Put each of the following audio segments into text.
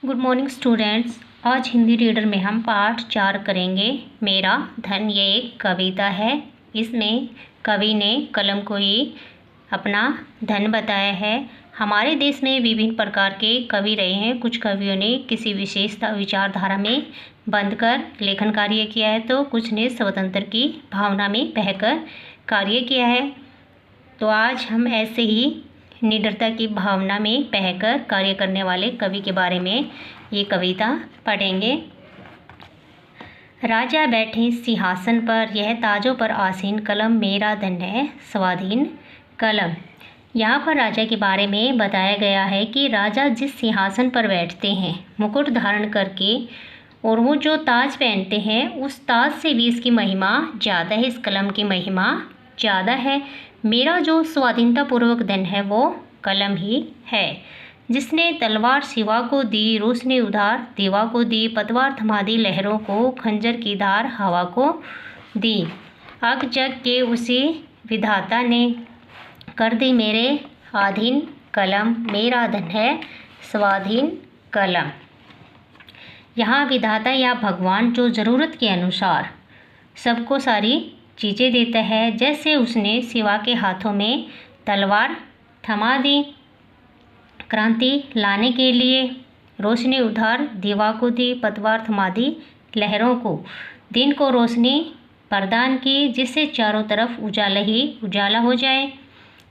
Good morning students. आज Hindi reader में हम पाठ 4 करेंगे। मेरा धन। ये एक कविता है। इसमें कवि ने कलम को ही अपना धन बताया है। हमारे देश में विभिन्न प्रकार के कवि रहे हैं। कुछ कवियों ने किसी विशेष विचारधारा में बंधकर लेखन कार्य किया है, तो कुछ ने स्वतंत्र की भावना में बहकर कार्य किया है। तो आज हम ऐसे ही निडरता की भावना में बहकर कार्य करने वाले कवि के बारे में ये कविता पढ़ेंगे। राजा बैठे सिंहासन पर, यह ताजों पर आसीन, कलम मेरा धन है स्वाधीन कलम। यहाँ पर राजा के बारे में बताया गया है कि राजा जिस सिंहासन पर बैठते हैं मुकुट धारण करके, और वो जो ताज पहनते हैं उस ताज से भी इसकी महिमा ज़्यादा है, इस कलम की महिमा ज़्यादा है। मेरा जो स्वाधीनता पूर्वक धन है वो कलम ही है। जिसने तलवार शिवा को दी, रोश ने उधार देवा को दी, पतवार थमा दी लहरों को, खंजर की धार हवा को दी। अग जग के उसी विधाता ने कर दी मेरे अधीन कलम, मेरा धन है स्वाधीन कलम। यहाँ विधाता या भगवान जो ज़रूरत के अनुसार सबको सारी चीज़ें देता है। जैसे उसने शिवा के हाथों में तलवार थमा दी क्रांति लाने के लिए, रोशनी उधार दीवा को दी, पतवार थमा दी लहरों को, दिन को रोशनी प्रदान की जिससे चारों तरफ उजाला ही उजाला हो जाए।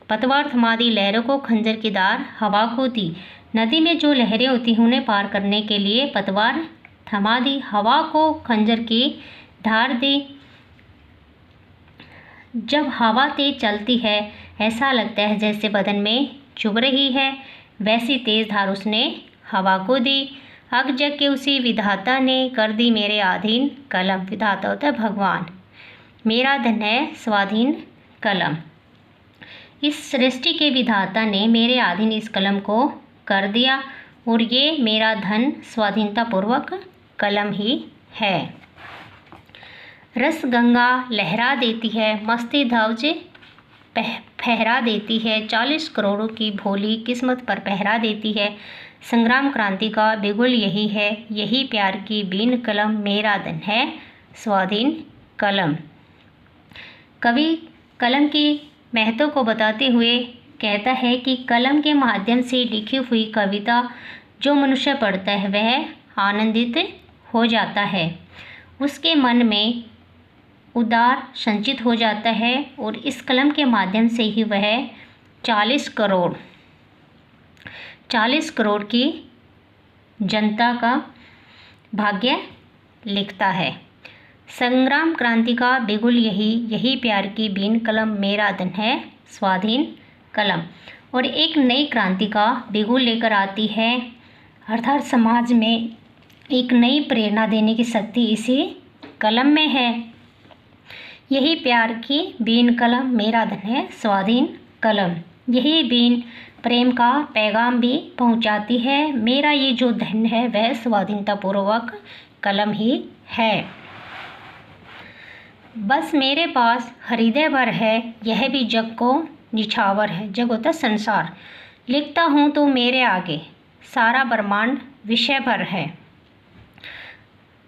पतवार थमा दी लहरों को, खंजर की धार हवा को दी। नदी में जो लहरें होती हैं उन्हें पार करने के लिए पतवार थमा दी, हवा को खंजर की धार दी। जब हवा तेज चलती है ऐसा लगता है जैसे बदन में चुभ रही है, वैसी तेज धार उसने हवा को दी। अग जग के उसी विधाता ने कर दी मेरे अधीन कलम। विधाता होता है भगवान। मेरा धन है स्वाधीन कलम। इस सृष्टि के विधाता ने मेरे अधीन इस कलम को कर दिया, और ये मेरा धन स्वाधीनता पूर्वक कलम ही है। रस गंगा लहरा देती है, मस्ती ध्वज फहरा देती है, 40 करोड़ों की भोली किस्मत पर पहरा देती है। संग्राम क्रांति का बिगुल यही है, यही प्यार की बीन कलम, मेरा धन है स्वाधीन कलम। कवि कलम की महत्व को बताते हुए कहता है कि कलम के माध्यम से लिखी हुई कविता जो मनुष्य पढ़ता है वह आनंदित हो जाता है, उसके मन में उदार संचित हो जाता है, और इस कलम के माध्यम से ही वह 40 करोड़ की जनता का भाग्य लिखता है। संग्राम क्रांति का बिगुल यही प्यार की बीन कलम, मेरा धन है स्वाधीन कलम। और एक नई क्रांति का बिगुल लेकर आती है, अर्थात समाज में एक नई प्रेरणा देने की शक्ति इसी कलम में है। यही प्यार की बीन कलम, मेरा धन है स्वाधीन कलम। यही बीन प्रेम का पैगाम भी पहुंचाती है। मेरा ये जो धन है वह स्वाधीनता पूर्वक कलम ही है। बस मेरे पास हृदय भर है, यह भी जग को निछावर है। जग होता संसार। लिखता हूँ तो मेरे आगे सारा ब्रह्मांड विषय भर है।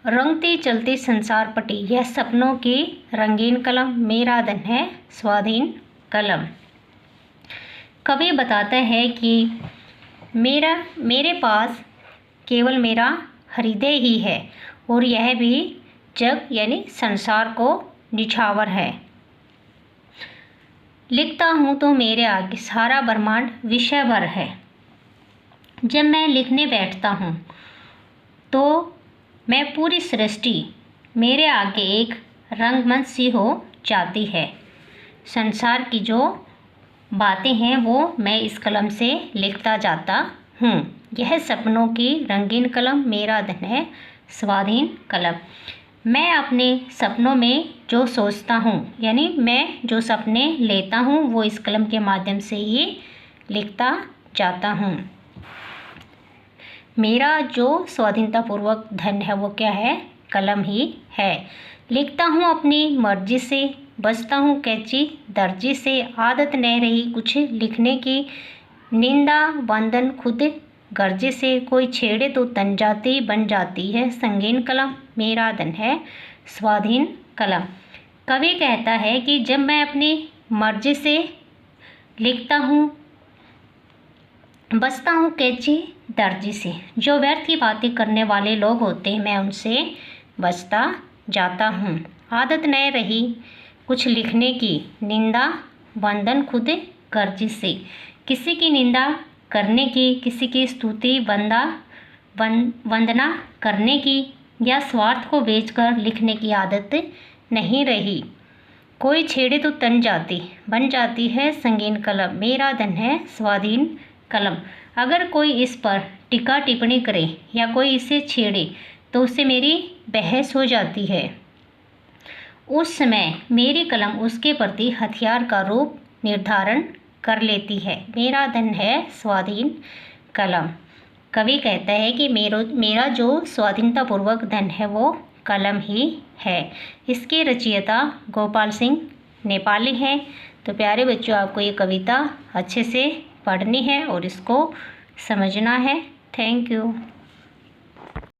रंगती चलती संसार पटी, यह सपनों की रंगीन कलम, मेरा धन है स्वाधीन कलम। कवि बताता है कि मेरे पास केवल मेरा हृदय ही है, और यह भी जग यानी संसार को निछावर है। लिखता हूँ तो मेरे आगे सारा ब्रह्मांड विषय भर है। जब मैं लिखने बैठता हूँ तो मैं पूरी सृष्टि मेरे आगे एक रंगमंच सी हो जाती है। संसार की जो बातें हैं वो मैं इस कलम से लिखता जाता हूँ। यह सपनों की रंगीन कलम, मेरा धन है स्वाधीन कलम। मैं अपने सपनों में जो सोचता हूँ, यानी मैं जो सपने लेता हूँ वो इस कलम के माध्यम से ही लिखता जाता हूँ। मेरा जो स्वाधीनता पूर्वक धन है वो क्या है? कलम ही है। लिखता हूँ अपनी मर्जी से, बचता हूँ कैंची दर्जी से, आदत नहीं रही कुछ लिखने की, निंदा वंदन खुद गर्जे से, कोई छेड़े तो तन जाती बन जाती है संगीन कलम, मेरा धन है स्वाधीन कलम। कवि कहता है कि जब मैं अपनी मर्जी से लिखता हूँ, बचता हूँ कैंची दर्जी से। जो व्यर्थ की बातें करने वाले लोग होते हैं, मैं उनसे बचता जाता हूँ। आदत न रही कुछ लिखने की, निंदा वंदन खुद गर्जी से। किसी की निंदा करने की, किसी की स्तुति वंदना करने की या स्वार्थ को बेचकर लिखने की आदत नहीं रही। कोई छेड़े तो तन जाती बन जाती है संगीन कलम, मेरा धन है स्वाधीन कलम। अगर कोई इस पर टीका टिप्पणी करे या कोई इसे छेड़े तो उससे मेरी बहस हो जाती है। उस समय मेरी कलम उसके प्रति हथियार का रूप निर्धारण कर लेती है, मेरा धन है स्वाधीन कलम। कवि कहता है कि मेरा जो स्वाधीनतापूर्वक धन है वो कलम ही है। इसके रचयिता गोपाल सिंह नेपाली हैं। तो प्यारे बच्चों, आपको ये कविता अच्छे से पढ़नी है और इसको समझना है। Thank you.